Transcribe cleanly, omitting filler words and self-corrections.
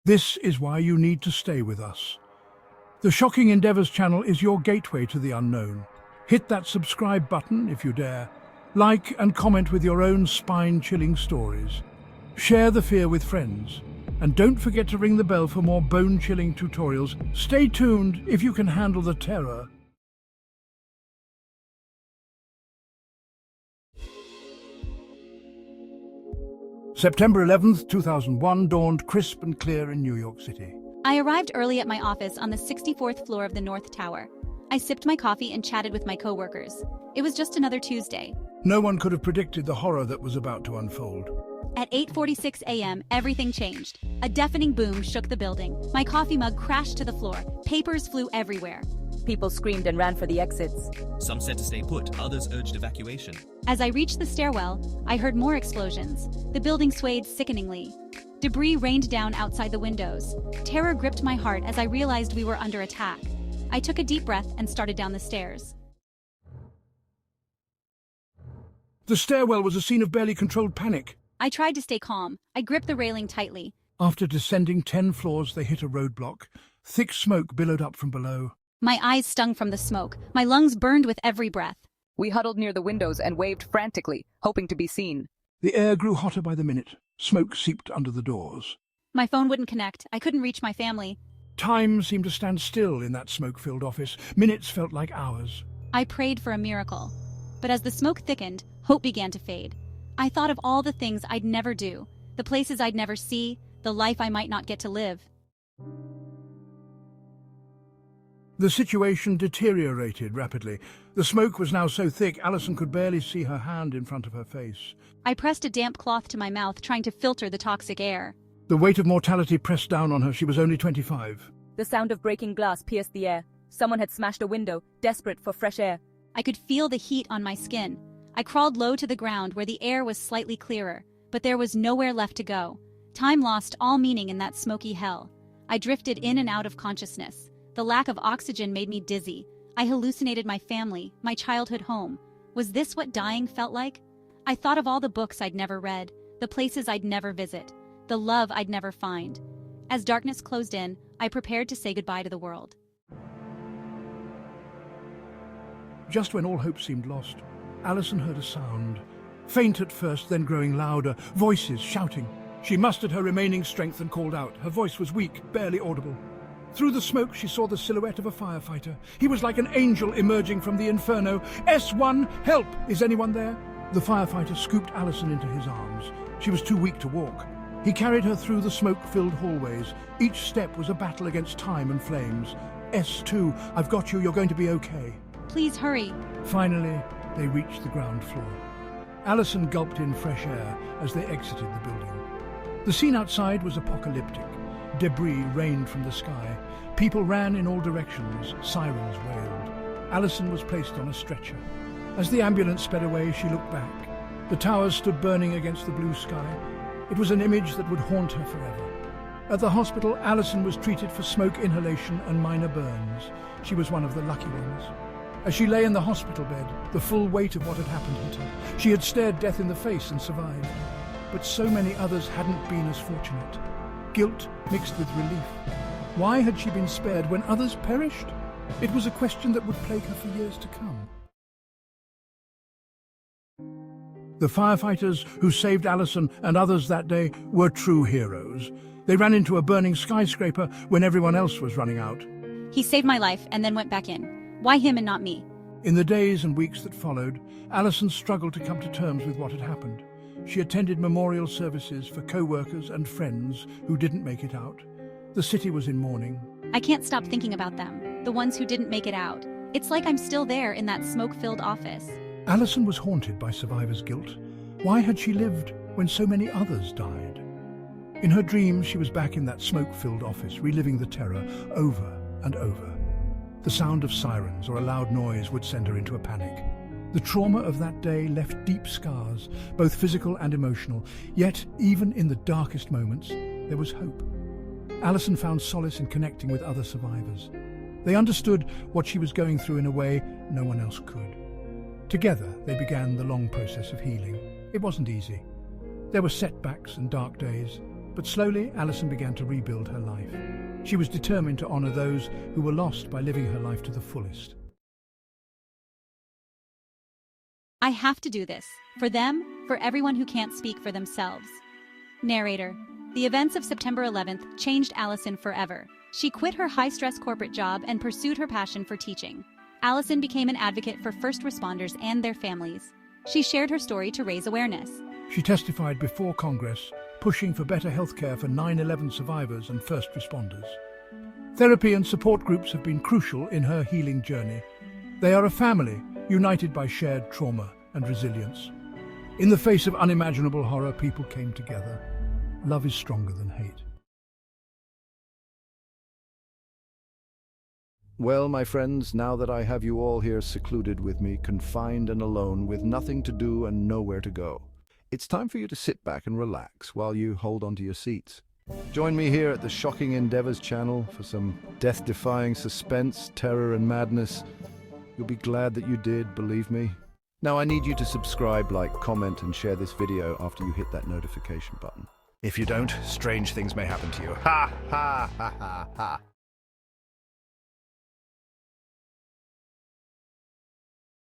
This is why you need to stay with us. The Shocking Endeavours channel is your gateway to the unknown. Hit that subscribe button if you dare. Like and comment with your own spine-chilling stories. Share the fear with friends. And don't forget to ring the bell for more bone-chilling tutorials. Stay tuned if you can handle the terror. September 11th, 2001 dawned crisp and clear in New York City. I arrived early at my office on the 64th floor of the North Tower. I sipped my coffee and chatted with my coworkers. It was just another Tuesday. No one could have predicted the horror that was about to unfold. At 8:46 a.m., everything changed. A deafening boom shook the building. My coffee mug crashed to the floor. Papers flew everywhere. People screamed and ran for the exits. Some said to stay put, others urged evacuation. As I reached the stairwell, I heard more explosions. The building swayed sickeningly. Debris rained down outside the windows. Terror gripped my heart as I realized we were under attack. I took a deep breath and started down the stairs. The stairwell was a scene of barely controlled panic. I tried to stay calm. I gripped the railing tightly. After descending 10 floors, they hit a roadblock. Thick smoke billowed up from below. My eyes stung from the smoke. My lungs burned with every breath. We huddled near the windows and waved frantically, hoping to be seen. The air grew hotter by the minute. Smoke seeped under the doors. My phone wouldn't connect. I couldn't reach my family. Time seemed to stand still in that smoke-filled office. Minutes felt like hours. I prayed for a miracle. But as the smoke thickened, hope began to fade. I thought of all the things I'd never do, the places I'd never see, the life I might not get to live. The situation deteriorated rapidly. The smoke was now so thick, Allison could barely see her hand in front of her face. I pressed a damp cloth to my mouth, trying to filter the toxic air. The weight of mortality pressed down on her. She was only 25. The sound of breaking glass pierced the air. Someone had smashed a window, desperate for fresh air. I could feel the heat on my skin. I crawled low to the ground where the air was slightly clearer, but there was nowhere left to go. Time lost all meaning in that smoky hell. I drifted in and out of consciousness. The lack of oxygen made me dizzy. I hallucinated my family, my childhood home. Was this what dying felt like? I thought of all the books I'd never read, the places I'd never visit, the love I'd never find. As darkness closed in, I prepared to say goodbye to the world. Just when all hope seemed lost, Allison heard a sound. Faint at first, then growing louder, voices shouting. She mustered her remaining strength and called out. Her voice was weak, barely audible. Through the smoke, she saw the silhouette of a firefighter. He was like an angel emerging from the inferno. S1, help! Is anyone there? The firefighter scooped Allison into his arms. She was too weak to walk. He carried her through the smoke-filled hallways. Each step was a battle against time and flames. S2, I've got you, you're going to be okay. Please hurry. Finally, they reached the ground floor. Allison gulped in fresh air as they exited the building. The scene outside was apocalyptic. Debris rained from the sky. People ran in all directions. Sirens wailed. Allison was placed on a stretcher. As the ambulance sped away, she looked back. The towers stood burning against the blue sky. It was an image that would haunt her forever. At the hospital, Allison was treated for smoke inhalation and minor burns. She was one of the lucky ones. As she lay in the hospital bed, the full weight of what had happened hit her. She had stared death in the face and survived. But so many others hadn't been as fortunate. Guilt mixed with relief. Why had she been spared when others perished? It was a question that would plague her for years to come. The firefighters who saved Allison and others that day were true heroes. They ran into a burning skyscraper when everyone else was running out. He saved my life and then went back in. Why him and not me? In the days and weeks that followed, Allison struggled to come to terms with what had happened. She attended memorial services for co-workers and friends who didn't make it out. The city was in mourning. I can't stop thinking about them, the ones who didn't make it out. It's like I'm still there in that smoke-filled office. Allison was haunted by survivor's guilt. Why had she lived when so many others died? In her dreams, she was back in that smoke-filled office, reliving the terror over and over. The sound of sirens or a loud noise would send her into a panic. The trauma of that day left deep scars, both physical and emotional. Yet, even in the darkest moments, there was hope. Allison found solace in connecting with other survivors. They understood what she was going through in a way no one else could. Together, they began the long process of healing. It wasn't easy. There were setbacks and dark days, But slowly, Allison began to rebuild her life. She was determined to honor those who were lost by living her life to the fullest. I have to do this. For them, for everyone who can't speak for themselves. Narrator. The events of September 11th changed Allison forever. She quit her high-stress corporate job and pursued her passion for teaching. Allison became an advocate for first responders and their families. She shared her story to raise awareness. She testified before Congress, pushing for better healthcare for 9/11 survivors and first responders. Therapy and support groups have been crucial in her healing journey. They are a family, united by shared trauma and resilience. In the face of unimaginable horror, people came together. Love is stronger than hate. Well, my friends, now that I have you all here secluded with me, confined and alone, with nothing to do and nowhere to go, it's time for you to sit back and relax while you hold on to your seats. Join me here at the Shocking Endeavors channel for some death-defying suspense, terror and madness. You'll be glad that you did, believe me. Now I need you to subscribe, like, comment and share this video after you hit that notification button. If you don't, strange things may happen to you. Ha ha ha ha ha.